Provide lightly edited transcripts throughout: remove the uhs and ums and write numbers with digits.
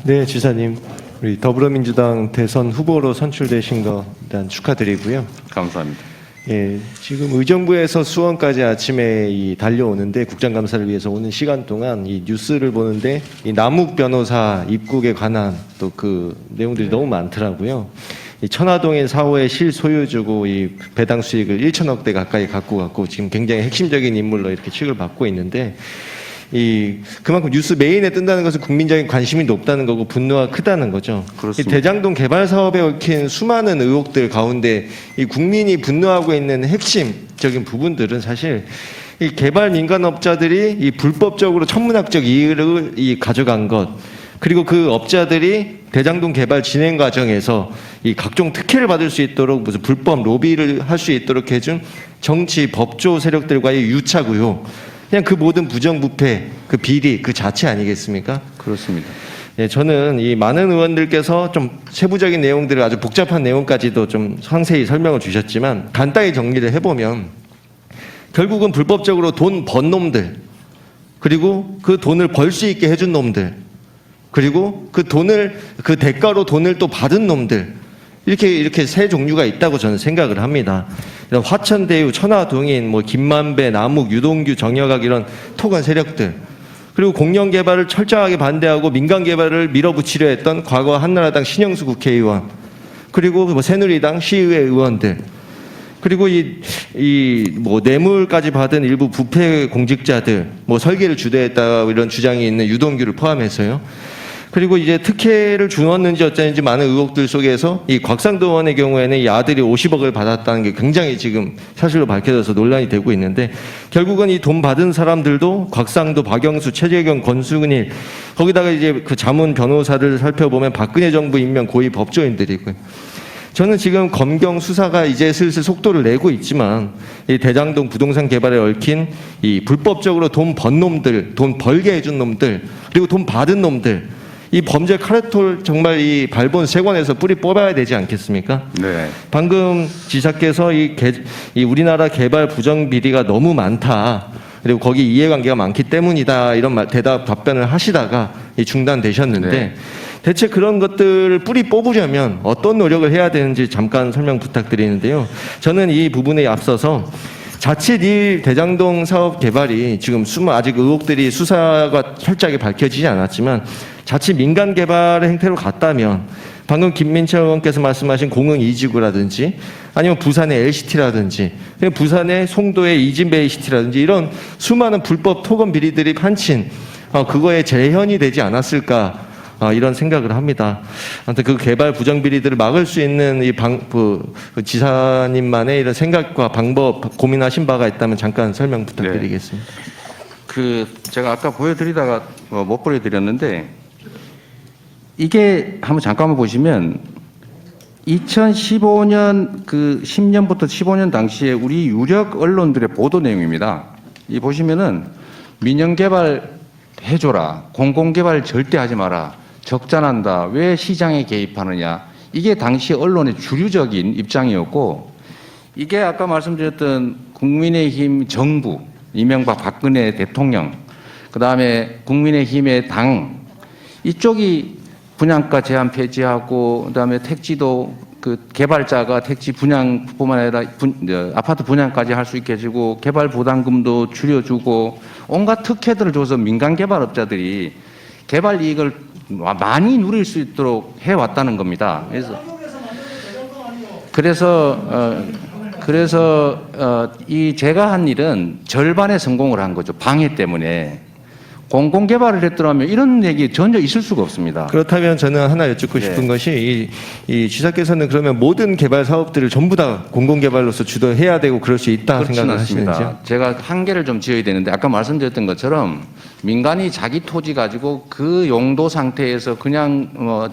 네, 지사님. 우리 더불어민주당 대선 후보로 선출되신 거 일단 축하드리고요. 감사합니다. 예, 지금 의정부에서 수원까지 아침에 달려오는데 국정감사를 위해서 오는 시간 동안 이 뉴스를 보는데 이 남욱 변호사 입국에 관한 또 그 내용들이 너무 많더라고요. 이 천화동인 4호의 실소유주고 이 배당 수익을 1천억 대 가까이 갖고 갔고 지금 굉장히 핵심적인 인물로 이렇게 취급을 받고 있는데 그만큼 뉴스 메인에 뜬다는 것은 국민적인 관심이 높다는 거고 분노가 크다는 거죠. 그렇습니다. 이 대장동 개발 사업에 얽힌 수많은 의혹들 가운데 이 국민이 분노하고 있는 핵심적인 부분들은 사실 이 개발 민간업자들이 이 불법적으로 천문학적 이익을 가져간 것, 그리고 그 업자들이 대장동 개발 진행 과정에서 이 각종 특혜를 받을 수 있도록 무슨 불법 로비를 할 수 있도록 해준 정치 법조 세력들과의 유착 의혹, 그냥 그 모든 부정부패, 그 비리 그 자체 아니겠습니까? 그렇습니다. 예, 저는 이 많은 의원들께서 좀 세부적인 내용들을 아주 복잡한 내용까지도 좀 상세히 설명을 주셨지만 간단히 정리를 해보면 결국은 불법적으로 돈 번 놈들, 그리고 그 돈을 벌 수 있게 해준 놈들, 그리고 그 대가로 돈을 또 받은 놈들, 이렇게 세 종류가 있다고 저는 생각을 합니다. 이런 화천대유, 천화동인, 김만배, 남욱, 유동규, 정여각 이런 토건 세력들, 그리고 공영 개발을 철저하게 반대하고 민간 개발을 밀어붙이려 했던 과거 한나라당 신영수 국회의원, 그리고 새누리당 시의회 의원들, 그리고 뇌물까지 받은 일부 부패 공직자들, 설계를 주도했다 이런 주장이 있는 유동규를 포함해서요. 그리고 이제 특혜를 주었는지 어쩌는지 많은 의혹들 속에서 이 곽상도 의원의 경우에는 이 아들이 50억을 받았다는 게 굉장히 지금 사실로 밝혀져서 논란이 되고 있는데, 결국은 이 돈 받은 사람들도 곽상도, 박영수, 최재경, 권순일, 거기다가 이제 그 자문 변호사를 살펴보면 박근혜 정부 임명 고위 법조인들이고요. 저는 지금 검경 수사가 이제 슬슬 속도를 내고 있지만 이 대장동 부동산 개발에 얽힌 이 불법적으로 돈 번 놈들, 돈 벌게 해준 놈들, 그리고 돈 받은 놈들, 이 범죄 카르텔 정말 이 발본 세관에서 뿌리 뽑아야 되지 않겠습니까? 네. 방금 지사께서 이 우리나라 개발 부정 비리가 너무 많다, 그리고 거기 이해관계가 많기 때문이다 이런 답변을 하시다가 중단되셨는데, 네. 대체 그런 것들을 뿌리 뽑으려면 어떤 노력을 해야 되는지 잠깐 설명 부탁드리는데요. 저는 이 부분에 앞서서 자칫 이 대장동 사업 개발이 지금 아직 의혹들이 수사가 철저하게 밝혀지지 않았지만 자칫 민간 개발의 행태로 갔다면 방금 김민철 의원께서 말씀하신 공흥 2지구라든지 아니면 부산의 LCT라든지 부산의 송도의 이진베이 시티라든지 이런 수많은 불법 토건 비리들이 판친 그거에 재현이 되지 않았을까, 이런 생각을 합니다. 아무튼 그 개발 부정 비리들을 막을 수 있는 지사님만의 이런 생각과 방법 고민하신 바가 있다면 잠깐 설명 부탁드리겠습니다. 네. 제가 아까 보여드리다가 못 보여드렸는데, 이게 한번 잠깐만 보시면 2015년 10년부터 15년 당시에 우리 유력 언론들의 보도 내용입니다. 이 보시면은 민영 개발 해줘라, 공공 개발 절대 하지 마라, 적자난다, 왜 시장에 개입하느냐, 이게 당시 언론의 주류적인 입장이었고, 이게 아까 말씀드렸던 국민의힘 정부, 이명박 박근혜 대통령, 그 다음에 국민의힘의 당, 이쪽이 분양가 제한 폐지하고, 그 다음에 택지도 개발자가 택지 분양뿐만 아니라 아파트 분양까지 할 수 있게 해주고, 개발 부담금도 줄여주고, 온갖 특혜들을 줘서 민간 개발업자들이 개발 이익을 많이 누릴 수 있도록 해왔다는 겁니다. 그래서 제가 한 일은 절반의 성공을 한 거죠. 방해 때문에. 공공개발을 했더라면 이런 얘기 전혀 있을 수가 없습니다. 그렇다면 저는 하나 여쭙고 싶은 것이 이 지사께서는 그러면 모든 개발 사업들을 전부 다 공공개발로서 주도해야 되고 그럴 수 있다 생각을 하시는지요? 제가 한계를 좀 지어야 되는데, 아까 말씀드렸던 것처럼 민간이 자기 토지 가지고 그 용도 상태에서 그냥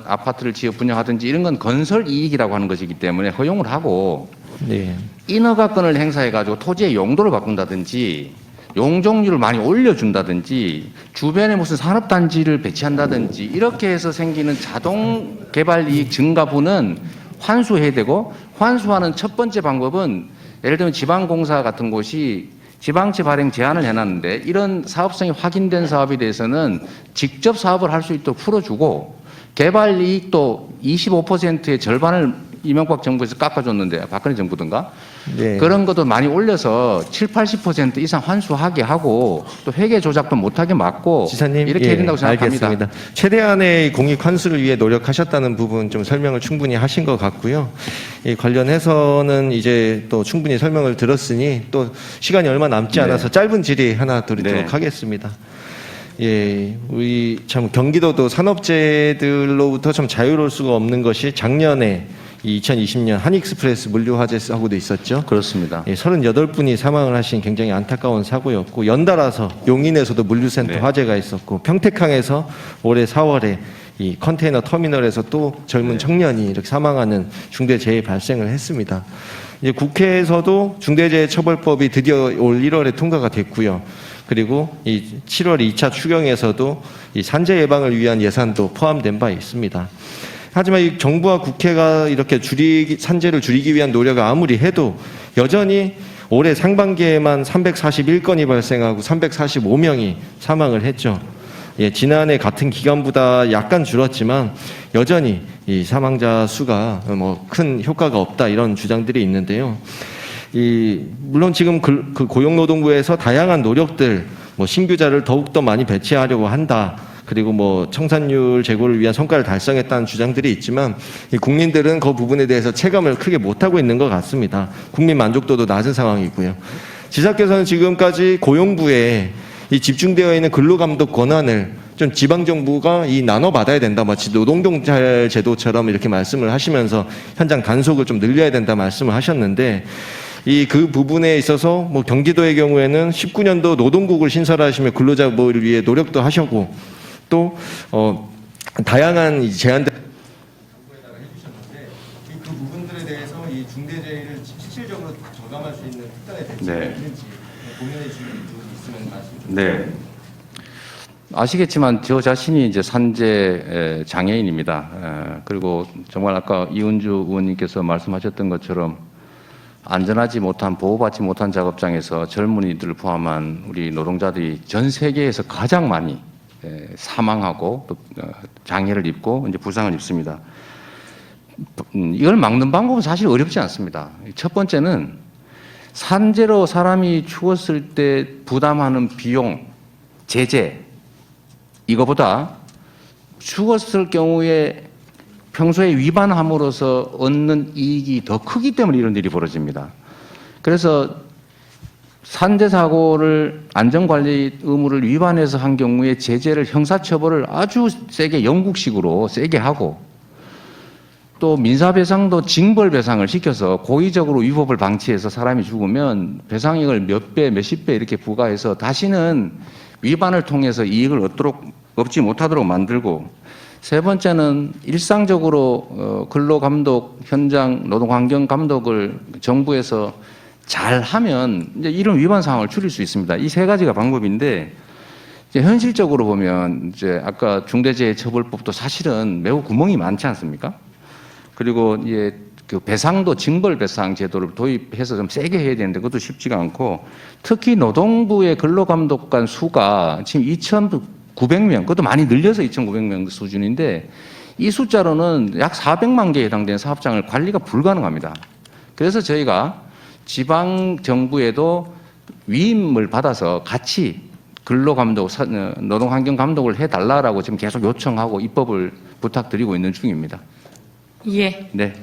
아파트를 지어 분양하든지 이런 건 건설 이익이라고 하는 것이기 때문에 허용을 하고, 네. 인허가권을 행사해 가지고 토지의 용도를 바꾼다든지 용적률을 많이 올려준다든지 주변에 무슨 산업단지를 배치한다든지 이렇게 해서 생기는 자동 개발 이익 증가분은 환수해야 되고, 환수하는 첫 번째 방법은 예를 들면 지방공사 같은 곳이 지방채 발행 제한을 해놨는데, 이런 사업성이 확인된 사업에 대해서는 직접 사업을 할 수 있도록 풀어주고, 개발 이익도 25%의 절반을 이명박 정부에서 깎아줬는데, 박근혜 정부든가? 네. 그런 것도 많이 올려서 70~80% 이상 환수하게 하고 또 회계 조작도 못하게 막고 지사님, 이렇게 해야 된다고 생각합니다. 알겠습니다. 최대한의 공익 환수를 위해 노력하셨다는 부분 좀 설명을 충분히 하신 것 같고요. 이 관련해서는 이제 또 충분히 설명을 들었으니 또 시간이 얼마 남지 네. 않아서 짧은 질의 하나 드리도록 네. 하겠습니다. 예, 우리 참 경기도도 산업재들로부터 참 자유로울 수가 없는 것이 작년에 이 2020년 한익스프레스 물류화재 사고도 있었죠. 그렇습니다. 예, 38분이 사망을 하신 굉장히 안타까운 사고였고, 연달아서 용인에서도 물류센터 네. 화재가 있었고, 평택항에서 올해 4월에 이 컨테이너 터미널에서 또 젊은 청년이 이렇게 사망하는 중대재해 발생을 했습니다. 이제 국회에서도 중대재해처벌법이 드디어 올 1월에 통과가 됐고요. 그리고 이 7월 2차 추경에서도 이 산재 예방을 위한 예산도 포함된 바 있습니다. 하지만 이 정부와 국회가 이렇게 산재를 줄이기 위한 노력을 아무리 해도 여전히 올해 상반기에만 341건이 발생하고 345명이 사망을 했죠. 예, 지난해 같은 기간보다 약간 줄었지만 여전히 이 사망자 수가 뭐 큰 효과가 없다 이런 주장들이 있는데요. 물론 지금 그 고용노동부에서 다양한 노력들, 뭐 신규자를 더욱더 많이 배치하려고 한다. 그리고 뭐 청산율 제고를 위한 성과를 달성했다는 주장들이 있지만 이 국민들은 그 부분에 대해서 체감을 크게 못하고 있는 것 같습니다. 국민 만족도도 낮은 상황이고요. 지사께서는 지금까지 고용부에 이 집중되어 있는 근로감독 권한을 좀 지방정부가 이 나눠받아야 된다. 마치 노동경찰 제도처럼 이렇게 말씀을 하시면서 현장 단속을 좀 늘려야 된다 말씀을 하셨는데, 그 부분에 있어서 뭐 경기도의 경우에는 19년도 노동국을 신설하시며 근로자 보호를 위해 노력도 하셨고, 또 다양한 제안들 정부에다가 해주셨는데 그 부분들에 대해서 이 중대재해를 실질적으로 저감할 수 있는 특단의 대책이 네. 있는지 고민해 주실 부분이 있으면 말씀 좀 네. 아시겠지만 저 자신이 이제 산재 장애인입니다. 그리고 정말 아까 이은주 의원님께서 말씀하셨던 것처럼 안전하지 못한, 보호받지 못한 작업장에서 젊은이들을 포함한 우리 노동자들이 전 세계에서 가장 많이 사망하고 또 장애를 입고 이제 부상을 입습니다. 이걸 막는 방법은 사실 어렵지 않습니다. 첫 번째는 산재로 사람이 죽었을 때 부담하는 비용, 제재, 이거보다 죽었을 경우에 평소에 위반함으로써 얻는 이익이 더 크기 때문에 이런 일이 벌어집니다. 그래서 산재 사고를 안전관리 의무를 위반해서 한 경우에 제재를 형사처벌을 아주 세게 영국식으로 세게 하고, 또 민사배상도 징벌배상을 시켜서 고의적으로 위법을 방치해서 사람이 죽으면 배상액을 몇 배, 몇십 배 이렇게 부과해서 다시는 위반을 통해서 이익을 얻지 못하도록 만들고, 세 번째는 일상적으로 근로감독, 현장 노동환경감독을 정부에서 잘 하면 이제 이런 위반 상황을 줄일 수 있습니다. 이 세 가지가 방법인데, 이제 현실적으로 보면 이제 아까 중대재해처벌법도 사실은 매우 구멍이 많지 않습니까? 그리고 이제 그 배상도 징벌배상 제도를 도입해서 좀 세게 해야 되는데 그것도 쉽지가 않고, 특히 노동부의 근로감독관 수가 지금 2,900명, 그것도 많이 늘려서 2,900명 수준인데 이 숫자로는 약 400만 개에 해당되는 사업장을 관리가 불가능합니다. 그래서 저희가 지방 정부에도 위임을 받아서 같이 근로감독, 노동환경감독을 해달라고 지금 계속 요청하고 입법을 부탁드리고 있는 중입니다. 예. 네.